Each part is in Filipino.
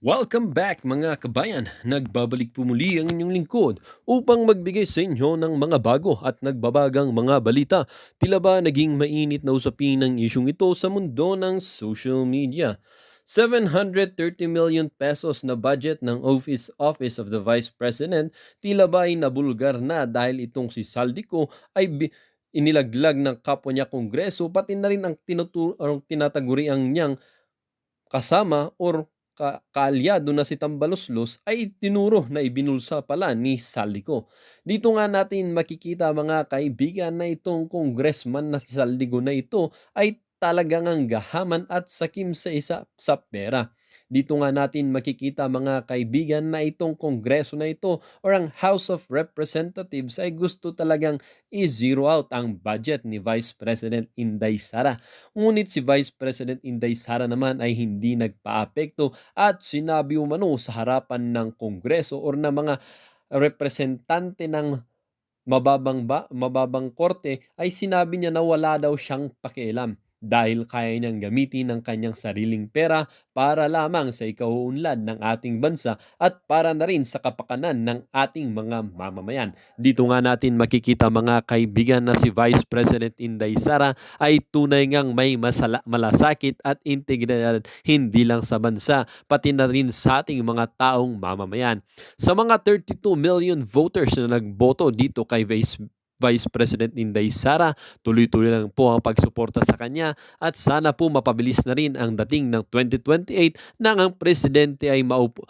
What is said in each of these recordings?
Welcome back mga kabayan! Nagbabalik po muli ang inyong lingkod upang magbigay sa inyo ng mga bago at nagbabagang mga balita. Tila ba naging mainit na usapin ang isyong ito sa mundo ng social media? 730 million pesos na budget ng Office of the Vice President tila ba ay nabulgar na dahil itong si Saldico ay inilaglag ng kapwa niya kongreso pati na rin ang tinataguriang niyang kasama or kaalyado na si Tambaloslos ay tinuro na ibinulsa pala ni Saldico. Dito nga natin makikita mga kaibigan na itong congressman na si Saldico na ito ay talagang ang gahaman at sakim sa pera. Dito nga natin makikita mga kaibigan na itong kongreso na ito or ang House of Representatives ay gusto talagang i-zero out ang budget ni Vice President Inday Sara. Ngunit si Vice President Inday Sara naman ay hindi nagpaapekto at sinabi umano sa harapan ng Kongreso or ng mga representante ng mababang korte ay sinabi niya na wala daw siyang pakialam dahil kaya niyang gamitin ang kanyang sariling pera para lamang sa ikauunlad ng ating bansa at para na rin sa kapakanan ng ating mga mamamayan. Dito nga natin makikita mga kaibigan na si Vice President Inday Sara ay tunay ngang may malasakit at integridad hindi lang sa bansa pati na rin sa ating mga taong mamamayan. Sa mga 32 million voters na nagboto dito kay Vice President Inday Sara, tuloy-tuloy lang po ang pagsuporta sa kanya at sana po mapabilis na rin ang dating ng 2028 nang ang presidente ay maupo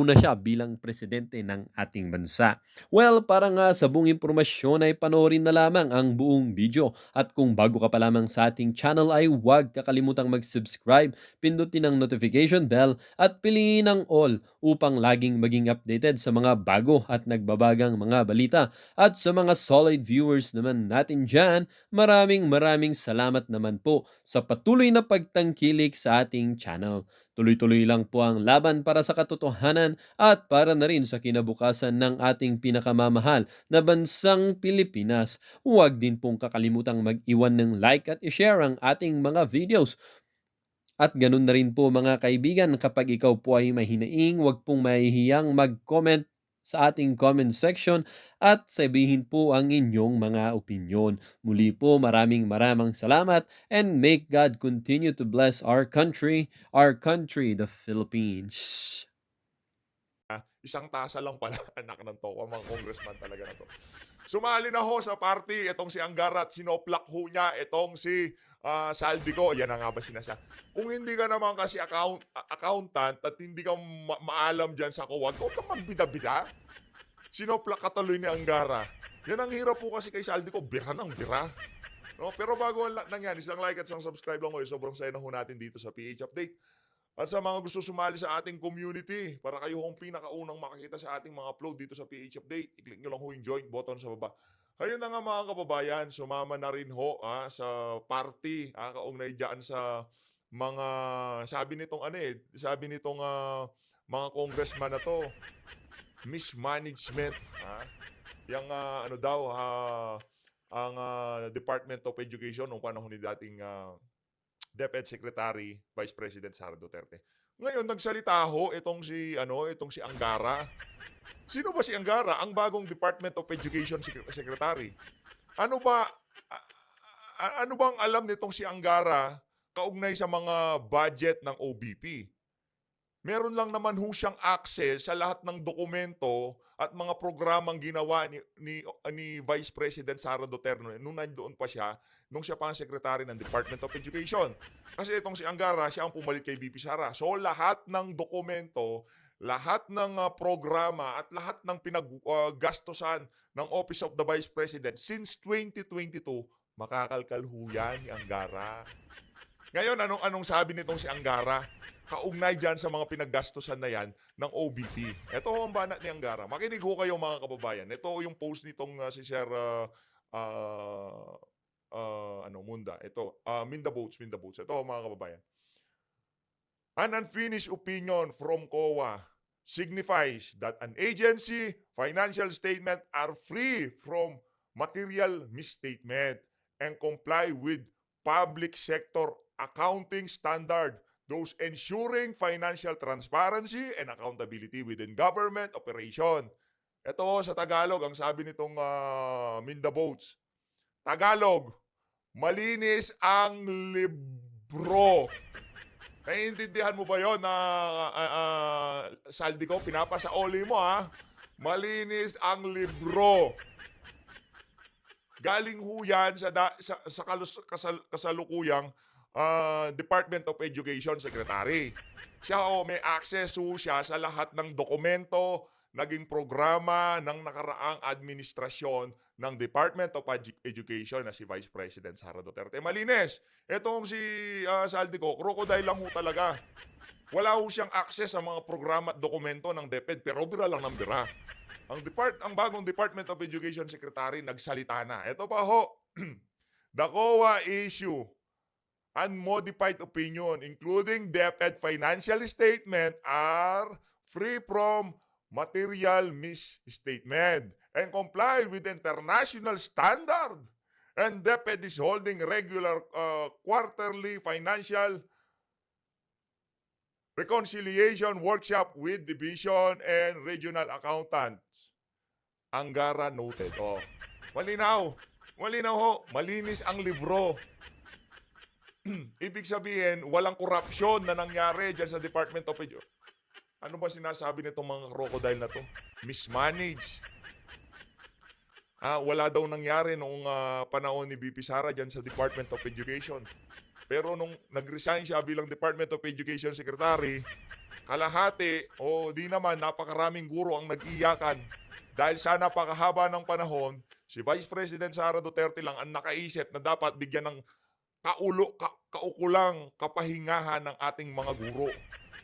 na siya bilang presidente ng ating bansa. Well, para nga sa buong impormasyon ay panoorin na lamang ang buong video at kung bago ka pa lamang sa ating channel ay huwag kakalimutang mag-subscribe, pindutin ang notification bell at piliin ang all upang laging maging updated sa mga bago at nagbabagang mga balita. At sa mga solid viewers naman natin dyan, maraming salamat naman po sa patuloy na pagtangkilik sa ating channel. Tuloy-tuloy lang po ang laban para sa katotohanan at para na rin sa kinabukasan ng ating pinakamamahal na bansang Pilipinas. Huwag din pong kakalimutang mag-iwan ng like at i-share ang ating mga videos. At ganun na rin po mga kaibigan, kapag ikaw po ay mahinaing, huwag pong mahihiyang mag-comment sa ating comment section at sabihin po ang inyong mga opinyon. Muli po maraming salamat and make God continue to bless our country, the Philippines. Isang tasa lang pala, anak ng toko, mga congressman talaga na to. Sumali na ho sa party itong si Angara at sinoplak ho niya itong si Saldico. Yan na nga ba sinasa. Kung hindi ka naman kasi accountant at hindi ka maalam dyan sa kuwag, huwag kang magbida-bida. Sinoplak ka tuloy ni Angara. Yan ang hirap po kasi kay Saldico, bira ng bira. No? Pero bago nang yan, isang like at isang subscribe lang ho. Sobrang saya na ho natin dito sa PH Update. At sa mga gusto sumali sa ating community, para kayo hong pinakaunang makakita sa ating mga upload dito sa PH Update, i-click nyo lang ho yung join button sa baba. Ayun na nga mga kababayan, sumama na rin ho sa party, kaugnay dyan sa mga, sabi nitong mga congressman na to, mismanagement. Yung ano daw, ang Department of Education noong panahon ni dating DepEd Secretary Vice President Sara Duterte. Ngayon nagsalita ho itong si Angara. Sino ba si Angara? Ang bagong Department of Education Secretary. Ano ba ano bang alam nitong si Angara kaugnay sa mga budget ng OBP? Meron lang naman ho siyang access sa lahat ng dokumento at mga programang ginawa ni Vice President Sara Duterte nung nandoon pa siya, nung siya pa ang secretary ng Department of Education. Kasi itong si Angara, siya ang pumalit kay VP Sara. So lahat ng dokumento, lahat ng programa at lahat ng pinaggastosan ng Office of the Vice President since 2022, makakalkal ho yan ni Angara. Ngayon, anong sabi nitong si Angara? Kaugnay dyan sa mga pinaggastosan na yan ng OBP. Ito ho ang banat ni Angara. Makinig ho kayo mga kababayan. Ito yung post nitong si Sir Munda. Ito, Minda Boats. Ito ho mga kababayan. An unfinished opinion from COA signifies that an agency financial statement are free from material misstatement and comply with public sector accounting standard those ensuring financial transparency and accountability within government operation. Ito sa Tagalog, ang sabi nitong Minda Boats. Tagalog, malinis ang libro. Naiintindihan mo ba yon na saldi ko? Pinapasaoli mo ha. Malinis ang libro. Galing ho yan sa kasalukuyang Department of Education Secretary. Siya may access ho siya sa lahat ng dokumento, naging programa ng nakaraang administrasyon ng Department of Education na si Vice President Sara Duterte. Malinis. Etong si Saldico, crocodile lang ho talaga. Wala ho siyang access sa mga programa at dokumento ng DepEd, pero bira lang ng bira. Ang bagong Department of Education Secretary nagsalita na. Ito pa ho, the COA issue unmodified opinion, including DepEd financial statement, are free from material misstatement and comply with international standard. And DepEd is holding regular quarterly financial reconciliation workshop with division and regional accountants. Angara noted. Oh, malinaw. Malinaw ho. Malinis ang libro. Ibig sabihin, walang korupsyon na nangyari dyan sa Department of Education. Ano ba sinasabi nitong mga crocodile na to? Mismanage. Wala daw nangyari noong panahon ni VP Sara dyan sa Department of Education. Pero nung nag-resign siya bilang Department of Education Secretary, kalahati o di naman napakaraming guro ang nag-iyakan. Dahil sa napakahaba ng panahon, si Vice President Sara Duterte lang ang nakaisip na dapat bigyan ng kaukulang kapahingahan ng ating mga guro.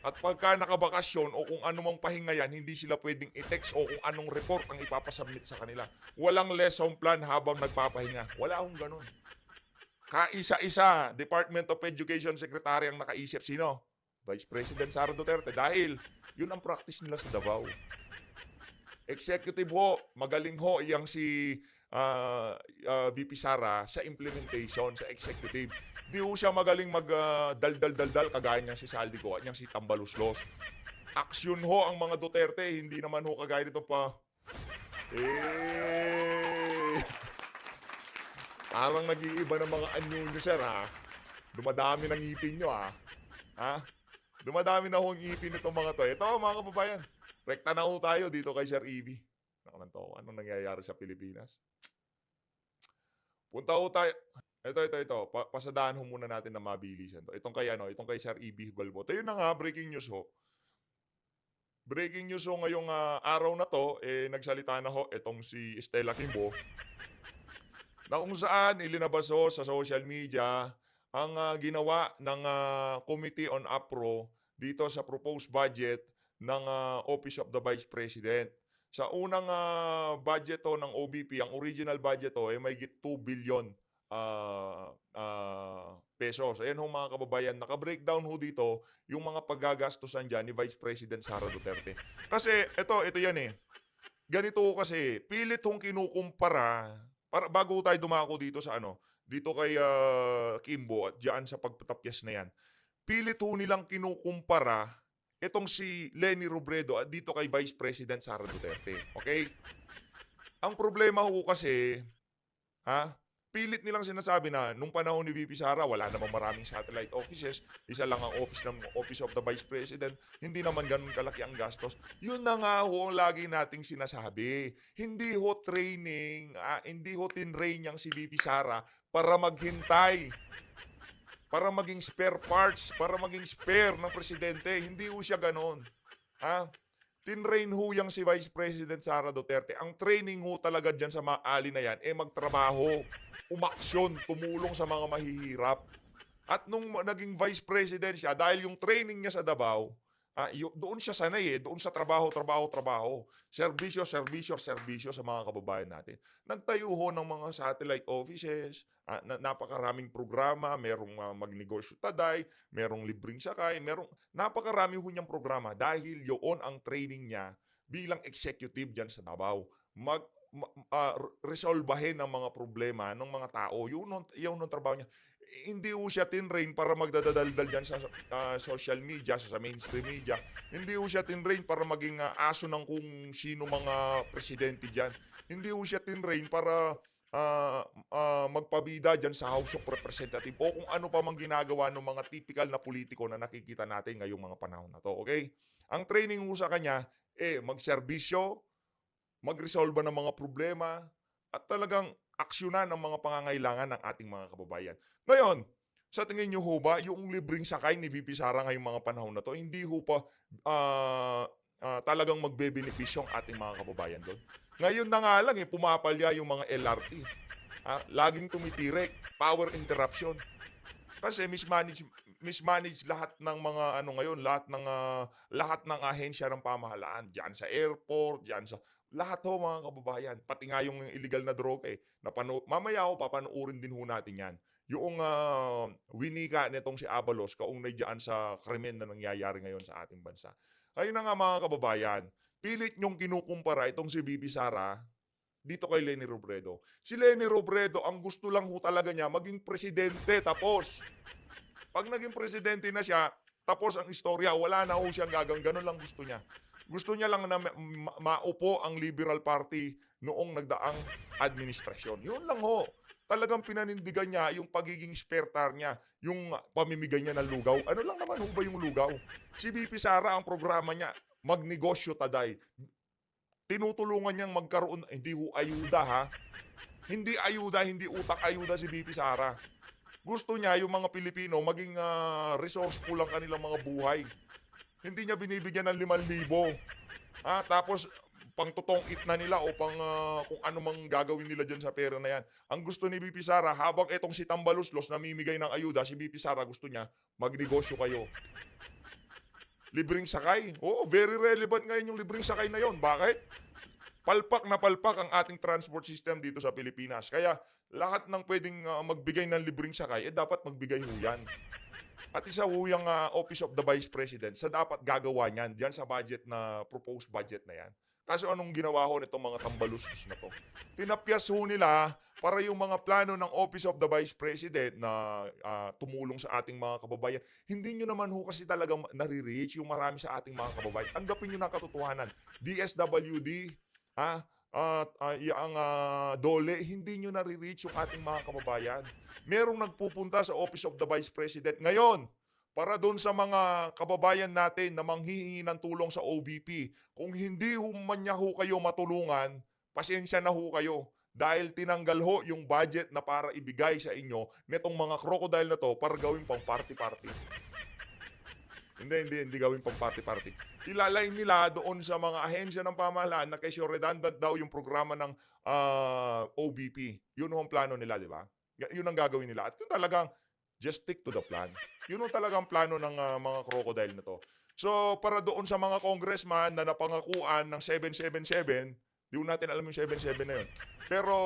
At pagka nakabakasyon o kung anumang pahinga yan, hindi sila pwedeng i-text o kung anong report ang ipapasubmit sa kanila. Walang lesson plan habang nagpapahinga. Wala akong ganun. Kaisa-isa, Department of Education Secretary ang nakaisip. Sino? Vice President Sara Duterte. Dahil yun ang practice nila sa Davao. Executive ho, magaling ho iyang si VP Sara sa implementation, sa executive. Di ho siya magaling dal-dal kagaya niyang si Saldico at niyang si Tambaluslos. Aksyon ho ang mga Duterte, hindi naman ho kagaya nito pa. Parang nag-iiba ng mga anyo nyo, sir, ha? Dumadami ng ngipin nyo, ha? Dumadami na ho ang ngipin nitong mga to. Ito, mga kababayan. Rekta na ho tayo dito kay Sir Evie. Nakalanto, anong nangyayari sa Pilipinas? Punta ho tayo. Ito. Pasadahan ho muna natin na mabilisan to. Itong kay Sir Evie Hugalbo. Ito yun na nga, breaking news ho. Breaking news ho ngayong araw na to, nagsalita na ho itong si Stella Kimbo. Na kung saan ilinabas ho sa social media ang ginawa ng Committee on APRO dito sa proposed budget ng Office of the Vice President. Sa unang budget ho ng OBP, ang original budget ho ay may 2 billion pesos. Ayan ho mga kababayan, naka-breakdown ho dito yung mga paggagastusan dyan ni Vice President Sara Duterte. Kasi ito yan ganito ho kasi, pilit hong kinukumpara, bago tayo dumako dito sa dito kay Kimbo at diyan sa pagpatapyas na yan. Pilit ho nilang kinukumpara itong si Leni Robredo at dito kay Vice President Sara Duterte. Okay? Ang problema ho kasi, pilit nilang sinasabi na nung panahon ni VP Sara, wala namang maraming satellite offices, isa lang ang Office of the Vice President, hindi naman ganun kalaki ang gastos. Yun na nga ho ang lagi nating sinasabi. Hindi ho training, hindi ho tinrain niyang si VP Sara para maghintay, para maging spare parts, para maging spare ng presidente. Hindi ho siya ganon. Tinrain ho yang si Vice President Sara Duterte. Ang training ho talaga dyan sa mga ali na yan, magtrabaho, umaksyon, tumulong sa mga mahihirap. At nung naging Vice President siya, dahil yung training niya sa Davao, doon siya sanay doon sa trabaho. Serbisyo sa mga kababayan natin. Nagtayo ho ng mga satellite offices, napakaraming programa, merong magnegosyo taday, merong libreng sakay, napakarami ho niyang programa dahil yun ang training niya bilang executive dyan sa Davao. Resolbahin ang mga problema ng mga tao. Yun ang trabaho niya. hindi ho siya tinrain para magdadaldal diyan sa, social media, sa mainstream media. Hindi ho siya tinrain para maging, aso ng kung sino mga presidente diyan. Hindi ho siya tinrain para, magpabida diyan sa House of Representative o kung ano pa mang ginagawa ng mga tipikal na pulitiko na nakikita natin ngayong mga panahon na 'to, okey? Ang training ho sa kanya, magserbisyo, magresolba ng mga problema, at talagang aksiyunan ang mga pangangailangan ng ating mga kababayan. Ngayon, sa tingin niyo ho ba yung libreng sakay ni VP Sara ngayong mga panahon na 'to, hindi ho pa, ah, talagang magbebenepisyo ang ating mga kababayan do'n? Ngayon na nga lang, pumapalya yung mga LRT, laging tumitirik, power interruption. Kasi mismanage lahat ng mga ano ngayon, lahat ng ahensya ng pamahalaan, diyan sa airport, diyan sa lahat ho mga kababayan, pati nga yung illegal na droga, mamaya ho papanoorin din ho natin 'yan. Yoong, winika nitong si Abalos kaugnay diyan sa krimen na nangyayari ngayon sa ating bansa. Ayun na nga mga kababayan, pilit niyong kinukumpara itong si Bibi Sara dito kay Leni Robredo. Si Leni Robredo ang gusto lang ho talaga niya maging presidente, tapos. 'Pag naging presidente na siya, tapos ang istorya, wala na ho siyang gagawin, gano'n lang gusto niya. Gusto niya lang na maupo ang Liberal Party noong nagdaang administrasyon, 'yun lang ho. Talagang pinanindigan niya yung pagiging spertar niya, yung pamimigay niya ng lugaw. Ano lang naman ho ba yung lugaw? Si VP Sara ang programa niya, magnegosyo taday. Tinutulungan niyang magkaroon, hindi ho ayuda ha, hindi ayuda, hindi utak-ayuda si VP Sara. Gusto niya yung mga Pilipino maging, resourceful ang kanilang mga buhay. Hindi niya binibigyan ng 5,000, tapos pangtotongit na nila o kung ano mang gagawin nila diyan sa pera na 'yan. Ang gusto ni VP Sara, habang itong si Tambaluslos namimigay ng ayuda, si VP Sara gusto niya, magnegosyo kayo. Libreng sakay, oo, very relevant ngayon yung libreng sakay na 'yon. Bakit? Palpak na palpak ang ating transport system dito sa Pilipinas. Kaya lahat ng puwedeng, magbigay ng libreng sakay, dapat magbigay ho 'yan. At isa ho yang, Office of the Vice President sa dapat gagawa niyan, diyan sa budget na proposed budget na 'yan. Kaso anong ginawa ho nitong mga tambaluslos na 'to? Tinapyas ho nila para yung mga plano ng Office of the Vice President na, tumulong sa ating mga kababayan, hindi niyo naman ho kasi talagang nare-reach yung marami sa ating mga kababayan. Tanggapin niyo na ang katotohanan. DSWD, yaang, DOLE, hindi niyo nare-reach yung ating mga kababayan. Merong nagpupunta sa Office of the Vice President ngayon para do'n sa mga kababayan natin na manghihingi ng tulong sa OVP. Kung hindi ho man niya ho kayo matulungan, pasensya na ho kayo dahil tinanggal ho yung budget na para ibigay sa inyo nitong mga crocodile na 'to para gawing pang party-party. Hindi gawin pang party-party. Ilalagay nila doon sa mga ahensya ng pamahalaan na kesyo redundant daw yung programa ng, OVP. Yun ho ang plano nila, 'di ba? Yun ang gagawin nila at yun talagang just stick to the plan. Yun ho talagang plano ng, mga crocodile na 'to. So, para doon sa mga congressman na napangakuan ng 777, 'di ho natin alam yung 77 na yun. Pero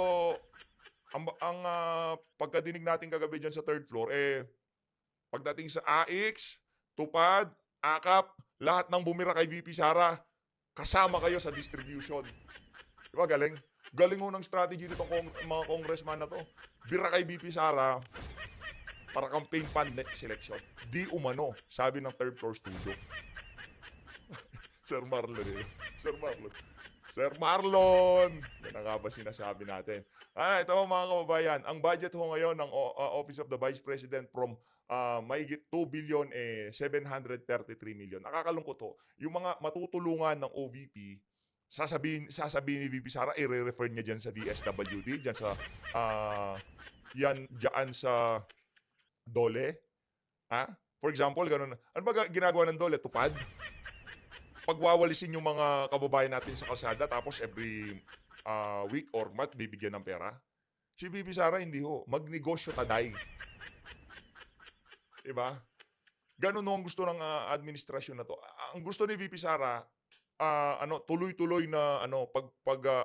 pagkadinig natin kagabi diyan sa third floor, pagdating sa AIX, TUPAD, AKAP, lahat ng bumira kay VP Sara, kasama kayo sa distribution. 'Di ba galing? Galing ho ng strategy nitong mga congressman na 'to. Bira kay VP Sara para campaign fund next election. Di umano, sabi ng third floor studio. Sir Marlon, Sir Marlon. Sir Marlon! Yan na nga ba sinasabi natin. Ito ho mga kababayan, ang budget ho ngayon ng Office of the Vice President from mahigit 2 billion, 733 million. Nakakalungkot ho. Yung mga matutulungan ng OVP, sasabihin ni VP Sara, i-refer niya dyan sa DSWD, dyan sa, dyan sa DOLE. For example, ganun. Ano ba ginagawa ng DOLE? Tupad? Pagwawalisin yung mga kababayan natin sa kalsada tapos every week or month bibigyan ng pera. Si VP Sara hindi ho, magnegosyo taday. 'Di ba? Ganun ho ang gusto ng administrasyon na 'to. Ang gusto ni VP Sara, tuloy-tuloy na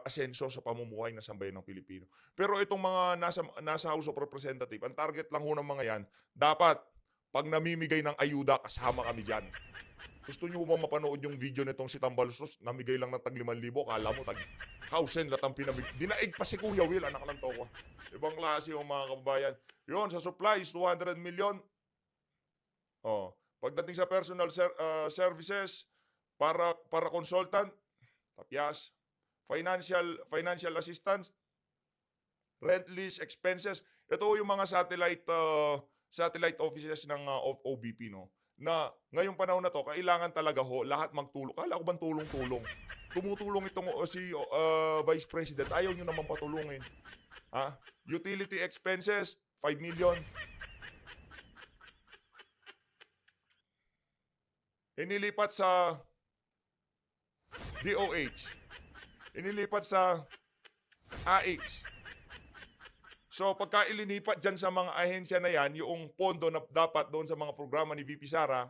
asenso sa pamumuhay ng sambayan ng Pilipino. Pero itong mga nasa House of Representative, ang target lang ho ng mga 'yan, dapat 'pag namimigay ng ayuda kasama kami diyan. Gusto niyo ba mapanood yung video nitong si Tambaluslos? Namigay lang ng tag 5,000, akala mo tag 1,000 lahat ang dinaig pa si Kuya Will, anak ng toko. Ibang klase yung mga kababayan. Yun, sa supplies, 200 million. Oh, pagdating sa services, para consultant, tapyas. Financial assistance, rent lease expenses. Ito yung mga satellite offices ng OBP, no. Na ngayong panahon na to, kailangan talaga lahat magtulong. Kala ko bang tulong-tulong? Tumutulong itong si Vice President. Ayaw nyo naman patulungin. Ha? Utility expenses, 5 million. Inilipat sa DOH. Inilipat sa AX. So pagka ilinipat dyan sa mga ahensya na yan, yung pondo na dapat doon sa mga programa ni VP Sara,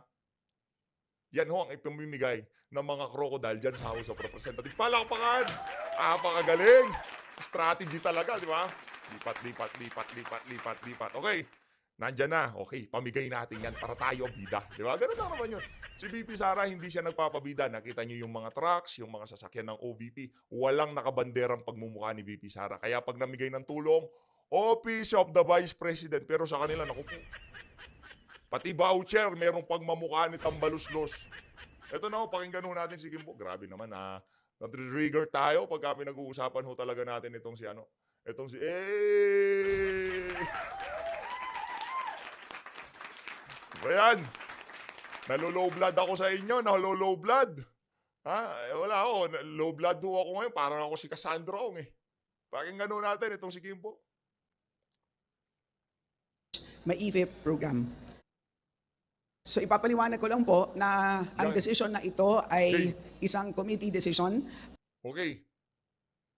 yan ho ang ipamimigay ng mga crocodile dyan sa House of Representatives. Palakpakan! Pakagaling! Strategy talaga, di ba? Lipat. Okay. Nandyan na. Okay, pamigay natin yan para tayo bida. Di ba? Ganun lang naman yun. Si VP Sara, hindi siya nagpapabida. Nakita niyo yung mga trucks, yung mga sasakyan ng OVP. Walang nakabanderang pagmumukha ni VP Sara. Kaya pag namigay ng tulong, Office of the Vice President. Pero sa kanila, naku po. Pati voucher, merong pagmamukha ni Tambaluslos. Ito na ho, pakinggan ho natin si Kimbo. Grabe naman na-trigger tayo pagka pinag-uusapan ho talaga natin itong si Itong si Ayan. Nalo-low blood ako sa inyo. Nalo-low blood. Wala ako. Low blood ho ako ngayon. Parang ako si Cassandra Ong eh. Pakinggan ho natin itong si Kimbo. MAIFIP program. So ipapaliwanag ko lang po na ang decision na ito ay isang committee decision. Okay.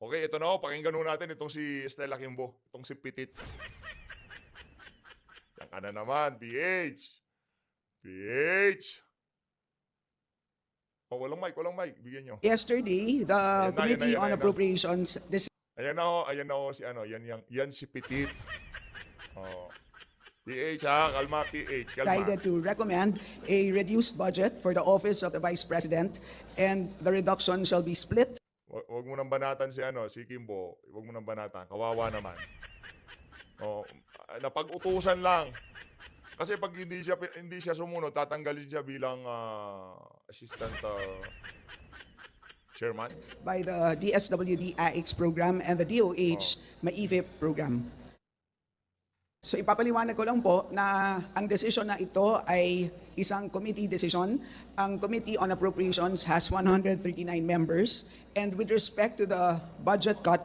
Okay, ito na ho. Pakinggan ho natin itong si Stella Kimbo. Itong si Pitit. Yan ka na naman, PH. Oh, walang mic. Bigyan nyo. Yesterday, the Committee on Appropriations Ayan na ho si yan si Pitit. Oh. PH kalma PH, kalma. decided to recommend a reduced budget for the Office of the Vice President, and the reduction shall be split. Wag mo nang banatan si Kimbo. Wag mo nang banatan. Kawawa naman. Oh, napag-utusan lang. Kasi pag hindi siya sumunod, tatanggalin siya bilang assistant chairman By the DSWD AX program and the DOH MAIFIP program. So ipapaliwanag ko lang po na ang decision na ito ay isang committee decision. Ang Committee on Appropriations has 139 members, and with respect to the budget cut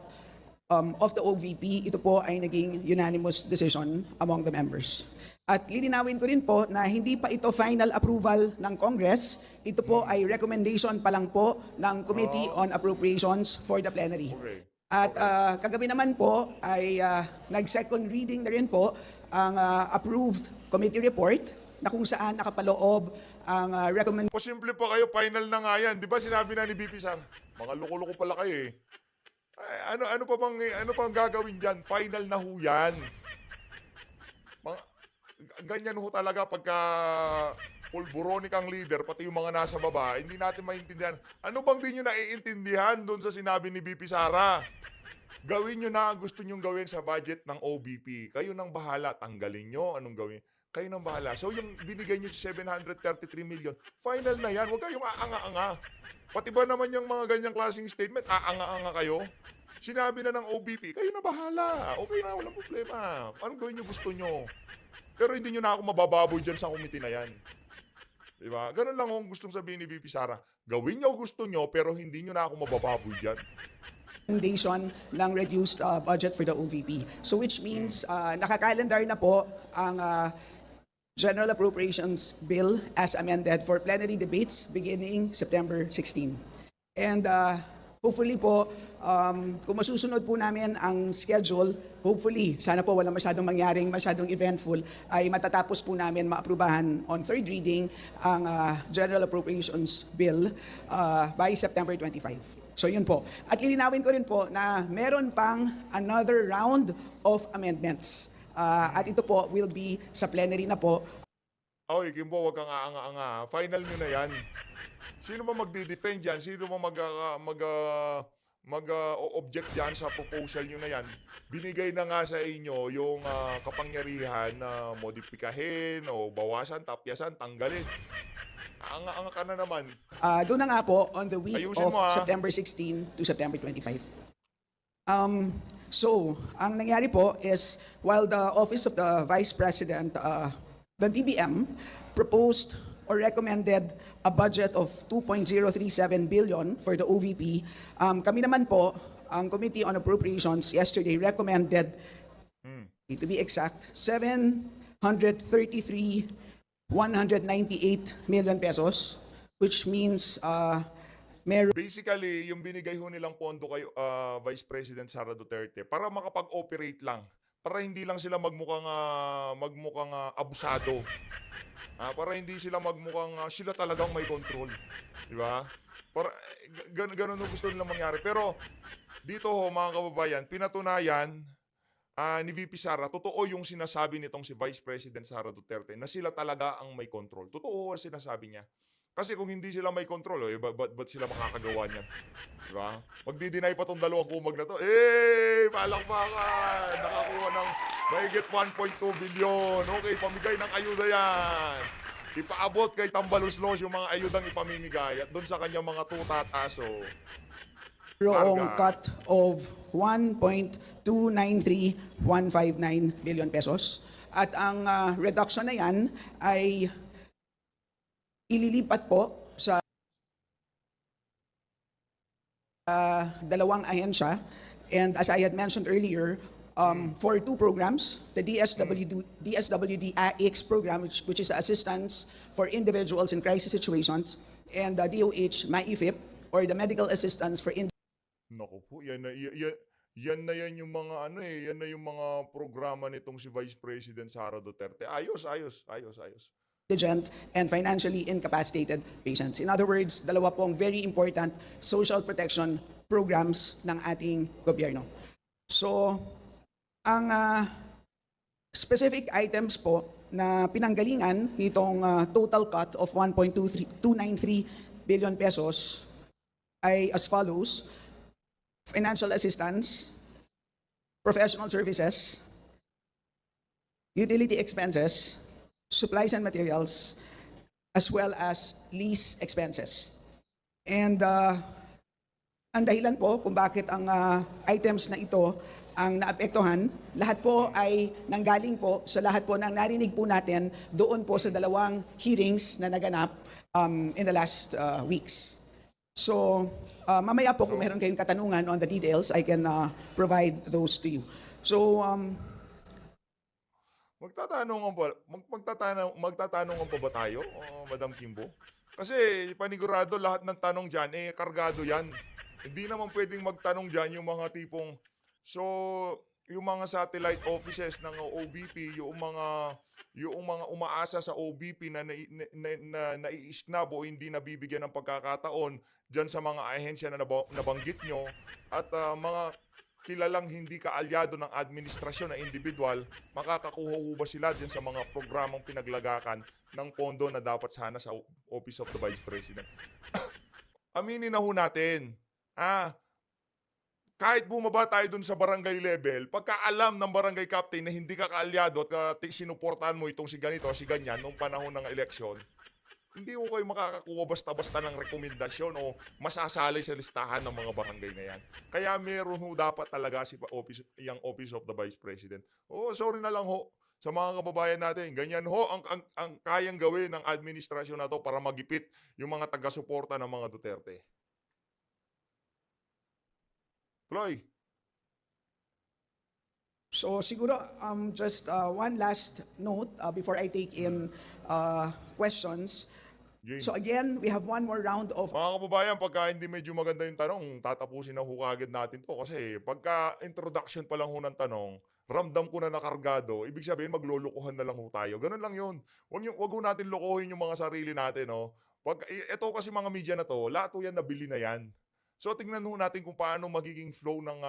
of the OVP, ito po ay naging unanimous decision among the members. At lilinawin ko rin po na hindi pa ito final approval ng Congress. Ito po ay recommendation pa lang po ng Committee on Appropriations for the plenary. Okay. At kagabi naman po ay nag-second reading na rin po ang approved committee report na kung saan nakapaloob ang recommendation. Simple pa kayo, final na nga yan. Di ba sinabi na ni BP Sara? Mga loko-loko pala kayo eh. Ay, ano pang gagawin dyan? Final na ho yan. Ganyan ho talaga pagka pulburonik ang leader, pati yung mga nasa baba, hindi natin maintindihan. Ano bang di nyo naiintindihan doon sa sinabi ni BP Sara? Gawin nyo na gusto nyong gawin sa budget ng OBP. Kayo nang bahala, tanggalin nyo anong gawin. Kayo nang bahala. So yung binigay nyo sa 733 million, final na yan. Huwag kayong aanga-anga. Pati ba naman yung mga ganyang klaseng statement, aanga-anga kayo? Sinabi na ng OBP, kayo na bahala. Okay na, walang problema. Anong gawin nyo gusto nyo? Pero hindi nyo na ako mabababoy dyan sa committee na yan. Diba? Ganun lang kung gustong sabihin ni VP Sara. Gawin nyo gusto nyo, pero hindi nyo na ako mabababoy dyan. Recommendation ng reduced budget for the OVP. So which means nakakalendar na po ang General Appropriations Bill as amended for plenary debates beginning September 16. And hopefully po, kung masusunod po namin ang schedule, hopefully, sana po walang masyadong eventful, ay matatapos po namin maaprubahan on third reading ang General Appropriations Bill by September 25. So yun po. At lilinawin ko rin po na meron pang another round of amendments. At ito po will be sa plenary na po. Oy, Kimbo, wag kang aanga-anga, ha. Final niyo na 'yan. Sino ba magde-defend diyan? Sino ba o-object diyan sa proposal niyo na 'yan? Binigay na nga sa inyo yung, kapangyarihan na modipikahin o bawasan, tapyasan, tanggalin. Aanga-anga ka na naman. Doon na nga po on the week Ayusin of mo, September 16 to September 25. So, ang nangyari po is while the Office of the Vice President, the DBM, proposed or recommended a budget of 2.037 billion for the OVP, kami naman po, ang Committee on Appropriations yesterday recommended, to be exact, 198 million pesos, which means meron Basically, yung binigay ho nilang pondo kay Vice President Sara Duterte para makapag-operate lang. Para hindi lang sila magmukhang abusado. Para hindi sila magmukhang sila talagang may control. Di ba? Para, ganun ang gusto nilang mangyari. Pero dito ho, mga kababayan, pinatunayan ni VP Sara, totoo yung sinasabi nitong si Vice President Sara Duterte na sila talaga ang may control. Totoo ang sinasabi niya. Kasi kung hindi sila may control, ba't sila makakagawa niyan? Di ba? Magdi-deny pa tong dalawang kumag na to. Palakpakan! Nakakuha ng mahigit 1.2 billion. Okay, pamigay ng ayuda yan. Ipaabot kay Tambaluslos yung mga ayudang ipamimigay at doon sa kanyang mga tuta at aso. merong Marga. cut of 1.293159 billion pesos. At ang reduction na yan ay ililipat po sa dalawang ahensya. And as I had mentioned earlier, for two programs, the DSWD AX program, which is assistance for individuals in crisis situations, and the DOH MAIFIP, or the medical assistance for Naku po, yan na yan yung mga yan na yung mga programa nitong si Vice President Sara Duterte. Ayos. indigent and financially incapacitated patients. In other words, dalawa pong very important social protection programs ng ating gobyerno. So, ang specific items po na pinanggalingan nitong total cut of 1.293 billion pesos ay as follows: financial assistance, professional services, utility expenses, supplies and materials, as well as lease expenses. And ang dahilan po kung bakit ang items na ito ang naapektuhan, lahat po ay nanggaling po sa lahat po ng narinig po natin doon po sa dalawang hearings na naganap in the last weeks. So, mamaya po kung meron kayong katanungan on the details, I can provide those to you. So, Magtatanungan pa ba tayo, Madam Kimbo? Kasi panigurado lahat ng tanong diyan kargado 'yan. Hindi naman pwedeng magtanong diyan yung mga tipong yung mga satellite offices ng OBP, yung mga umaasa sa OBP na nai-isnab o hindi nabibigyan ng pagkakataon diyan sa mga ahensya na nabanggit nyo at mga kilalang hindi kaalyado ng administrasyon na individual, makakakuha ho ba sila dyan sa mga programang pinaglagakan ng pondo na dapat sana sa Office of the Vice President? Aminin na ho natin, kahit bumaba tayo dun sa barangay level, pagka alam ng barangay captain na hindi ka kaalyado at sinuportahan mo itong si ganito, si ganyan, nung panahon ng eleksyon, hindi ko kayo makakakuha basta-basta ng rekomendasyon o masasalay sa listahan ng mga barangay na yan. Kaya meron ho dapat talaga yung Office of the Vice President. Sorry na lang ho sa mga kababayan natin. Ganyan ho ang kayang gawin ng administrasyon na to para magipit yung mga taga-suporta ng mga Duterte. Floy. So siguro just one last note before I take in questions. Jane. So again, we have one more round of Mga kababayan, pagka hindi medyo maganda yung tanong, tatapusin na ho kagad natin to. Kasi pagka introduction pa lang ho ng tanong, ramdam ko na nakargado, ibig sabihin maglulukuhan na lang ho tayo. Ganun lang yun. Wag ho natin lokohin yung mga sarili natin. No? Ito kasi mga media na to, lahat ho yan nabili na yan. So tingnan ho natin kung paano magiging flow ng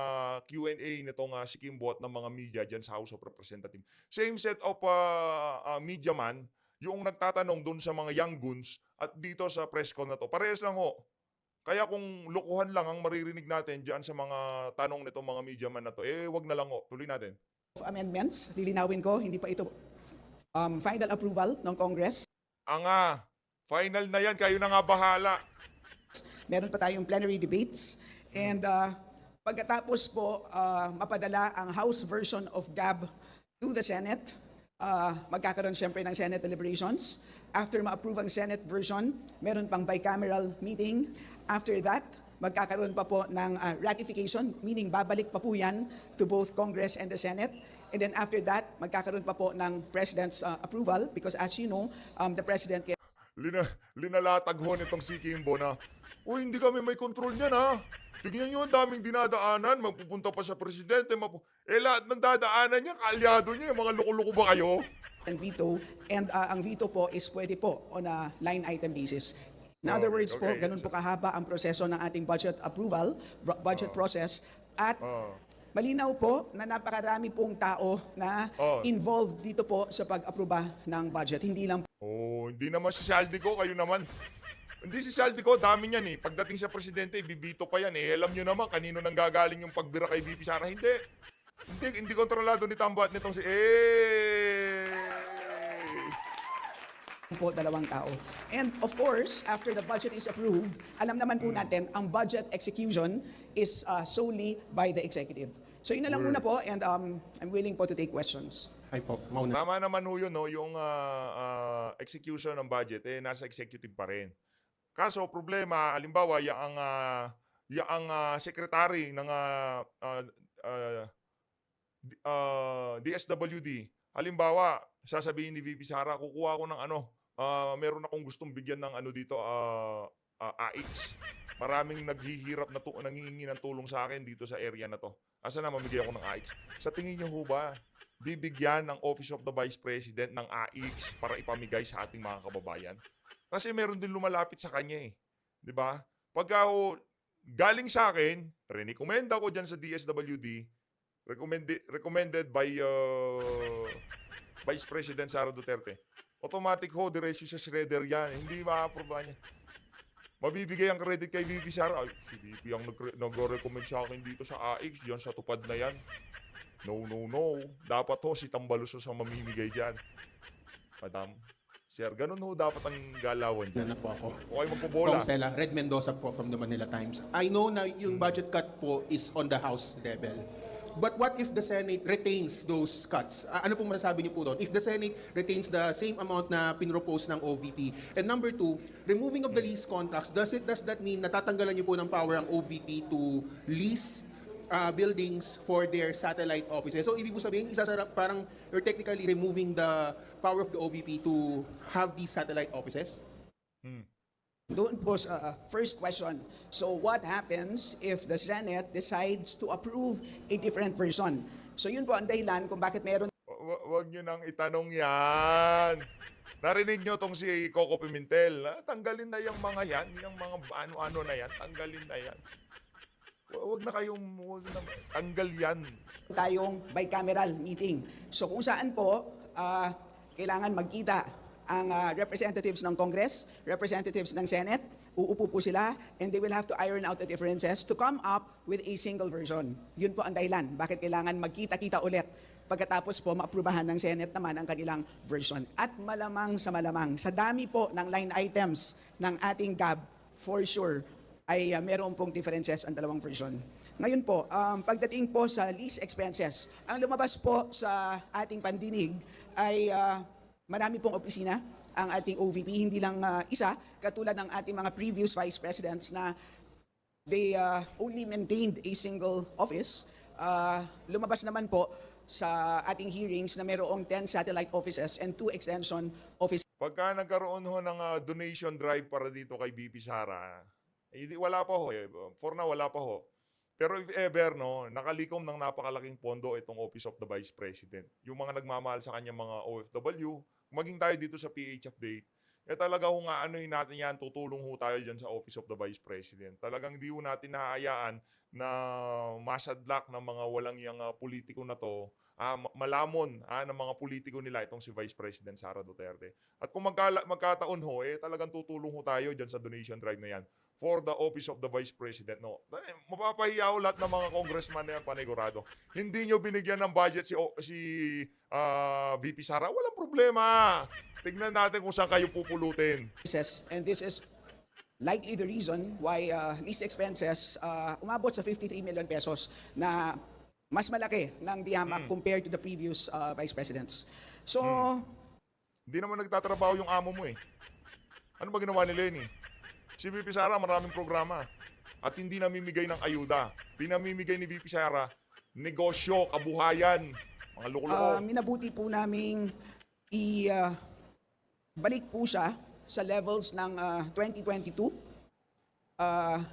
Q&A nitong si Kimbo at ng mga media dyan sa House of Representatives. Same set of media man, yung nagtatanong dun sa mga young guns at dito sa press con na to. Parehas lang ho. Kaya kung lokohan lang ang maririnig natin diyan sa mga tanong nitong mga media man na to, eh wag na lang ho. Tuloy natin. Of amendments, lilinawin ko, hindi pa ito final approval ng Congress. Anga, final na yan. Kayo na nga bahala. Meron pa tayong plenary debates. And pagkatapos po mapadala ang House version of GAB to the Senate, magkakaroon siyempre ng Senate deliberations. After ma-approve ang Senate version, meron pang bicameral meeting. After that, magkakaroon pa po ng ratification, meaning babalik pa po yan to both Congress and the Senate. And then after that, magkakaroon pa po ng President's approval because as you know, the President can Linalatag ho nitong si Kimbo na, uy, hindi kami may control niyan ha. Tignan nyo, ang daming dinadaanan, magpupunta pa sa presidente. Lahat ng dadaanan niya, kaalyado niya, mga loko-loko ba kayo? veto. And ang veto po is pwede po on a line item basis. In other words po, Okay. ganun po kahaba ang proseso ng ating budget approval, budget process. At malinaw po na napakarami pong tao na involved dito po sa pag-aproba ng budget. Hindi lang Oh, hindi naman si Saldico, kayo naman. Hindi si Saldico, dami niyan eh. Pagdating sa presidente, bibito pa yan eh. Alam nyo naman, kanino nang gagaling yung pagbira kay VP Sara. Hindi kontrolado ni Tambat nitong si... po dalawang tao. And of course, after the budget is approved, alam naman po natin, ang budget execution is solely by the executive. So yun na lang muna po and I'm willing po to take questions. Ay po, mauna. Tama naman ho yun, no? Yung execution ng budget, eh, nasa executive pa rin. Kaso, problema, halimbawa, yung secretary ng DSWD, halimbawa, sasabihin ni VP Sara, kukuha ko ng meron akong gustong bigyan ng dito, AX. Maraming naghihirap na nangihingi ng tulong sa akin dito sa area na to. Asa na mamigay ako ng AX? Sa tingin niyo ho ba, bibigyan ng Office of the Vice President ng AX para ipamigay sa ating mga kababayan? Kasi meron din lumalapit sa kanya eh. 'Di ba? Pagka galing sa akin, rinikomenda ko diyan sa DSWD, recommended by Vice President Sara Duterte. Automatic ho, diretso sa shredder yan. Hindi ma-approve niya. Mabibigay ang credit kay VP Sara. Ay, si VP ang nag-recommend sa akin dito sa AX, diyan sa tupad na yan. No. Dapat ho si Tambaluso sa mamimigay dyan. Madam, sir, ganun ho dapat ang galawan dyan. Yan na po ako. Okay, magpobola. Kong Sela, Red Mendoza po from the Manila Times. I know na yung budget cut po is on the House level. But what if the Senate retains those cuts? Ano pong masasabi niyo po doon? If the Senate retains the same amount na pinropose ng OVP. And number two, removing of the lease contracts, does that mean natatanggalan niyo po ng power ang OVP to lease buildings for their satellite offices? So ibig po sabihin, parang you're technically removing the power of the OVP to have these satellite offices? Doon po sa first question. So what happens if the Senate decides to approve a different version? So yun po ang dahilan kung bakit meron Wag nyo nang itanong yan. Narinig nyo tong si Coco Pimentel. Tanggalin na yung mga yan, yung mga ano-ano na yan. Tanggalin na yan. Wag na, tanggal yan. tayong bicameral meeting. So kung saan po kailangan magkita ang representatives ng Congress, representatives ng Senate, uupo po sila and they will have to iron out the differences to come up with a single version. Yun po ang dahilan. Bakit kailangan magkita-kita ulit pagkatapos po maaprubahan ng Senate naman ang kanilang version. At malamang, sa dami po ng line items ng ating GAB, for sure, ay meron pong differences ang dalawang version. Ngayon po, pagdating po sa lease expenses, ang lumabas po sa ating pandinig ay marami pong opisina ang ating OVP, hindi lang isa, katulad ng ating mga previous vice presidents na they only maintained a single office. Lumabas naman po sa ating hearings na mayroong 10 satellite offices and 2 extension offices. Pagka nagkaroon ho ng donation drive para dito kay BP Sara, wala pa ho eh. For now, wala pa ho. Pero if ever, no, nakalikom ng napakalaking pondo itong Office of the Vice President. Yung mga nagmamahal sa kanya mga OFW, maging tayo dito sa PH Update, talaga ho nga anohin natin yan, tutulong ho tayo dyan sa Office of the Vice President. Talagang di ho natin nahahayaan na masadlak ng mga walang yang politiko na to, malamon ng mga politiko nila itong si Vice President Sara Duterte. At kung magkataon ho, talagang tutulong ho tayo dyan sa donation drive na yan for the Office of the Vice President. No, mapapahiya ho lahat ng mga congressman na yan, panigurado. Hindi nyo binigyan ng budget si VP Sara, walang problema. Tignan natin kung saan kayo pupulutin. And this is likely the reason why lease expenses umabot sa 53 million pesos na mas malaki ng DIAMAC compared to the previous vice presidents. So, Hindi naman nagtatrabaho yung amo mo eh. Ano ba ginawa ni Lenny? Si VP Sara maraming programa at hindi namimigay ng ayuda. Pinamimigay ni VP Sara negosyo, kabuhayan, mga loko-loko. minabuti po naming balik po siya sa levels ng 2022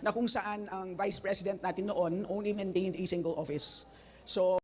na kung saan ang vice president natin noon only maintained a single office. So